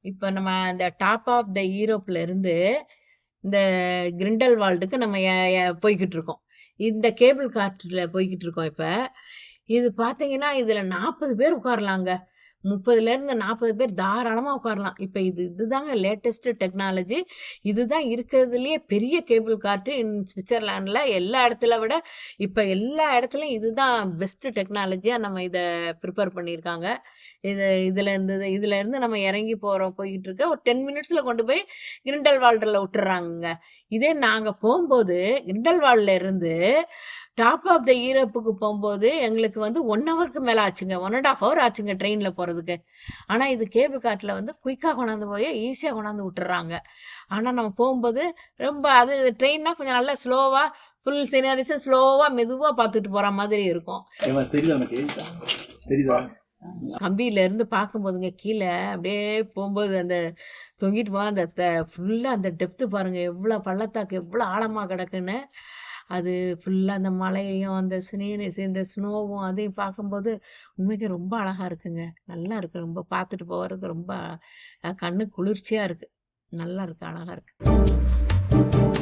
இப்ப நம்ம இந்த டாப் ஆஃப் த யூரோப்ல இருந்து இந்த கிரிண்டல்வால்டுக்கு நம்ம போய்கிட்டு இருக்கோம். இந்த கேபிள் கார்ல போய்கிட்டு இருக்கோம். இப்ப இது பாத்தீங்கன்னா இதுல 40 பேர் உட்காரலாங்க. 30ல இருந்து 40 பேர் தாராளமா உட்காரலாம். இப்ப இதுதாங்க லேட்டஸ்ட் டெக்னாலஜி. இதுதான் இருக்கிறதுலயே பெரிய கேபிள் கார்ட் இன் சுவிட்சர்லாந்துல. எல்லா இடத்துல விட இப்ப எல்லா இடத்துலயும் இதுதான் பெஸ்ட் டெக்னாலஜியா நம்ம இத ப்ரிப்பேர் பண்ணியிருக்காங்க. இதுல இருந்து நம்ம இறங்கி போய்கிட்டு இருக்க ஒரு 10 மினிட்ஸ்ல கொண்டு போய் கிரிண்டல்வால்டுல விட்டுறாங்க. இதே நாங்க போகும்போது கிரிண்டல்வால்ட்ல இருந்து டாப் ஆஃப் த யூரோப்புக்கு போகும்போது எங்களுக்கு வந்து 1 ஹவருக்கு மேல ஆச்சுங்க. 1.5 ஹவர் ஆச்சுங்க ட்ரெயின்ல போறதுக்கு. ஆனா இது கேபிள் கார்ட்ல வந்து குயிக்கா கொண்டாந்து போய் ஈஸியா கொண்டாந்து விட்டுறாங்க. ஆனா நம்ம போகும்போது ரொம்ப அது ட்ரெயின்னா கொஞ்சம் நல்லா ஸ்லோவா ஃபுல் சீனரிஸும் ஸ்லோவா மெதுவா பார்த்துட்டு போற மாதிரி இருக்கும். கம்பியில இருந்து பார்க்கும்போதுங்க கீழே அப்படியே போகும்போது அந்த தொங்கிட்டு போக அந்த ஃபுல்லா அந்த டெப்த் பாருங்க எவ்வளவு பள்ளத்தாக்கு எவ்வளவு ஆழமா கிடக்குன்னு. அது ஃபுல்லா அந்த மலையையும் அந்த இந்த ஸ்னோவும் அதையும் பார்க்கும்போது உண்மைக்கு ரொம்ப அழகா இருக்குங்க. நல்லா இருக்கு. ரொம்ப பார்த்துட்டு போறது ரொம்ப கண்ணு குளிர்ச்சியா இருக்கு. நல்லா இருக்கு. அழகா இருக்கு.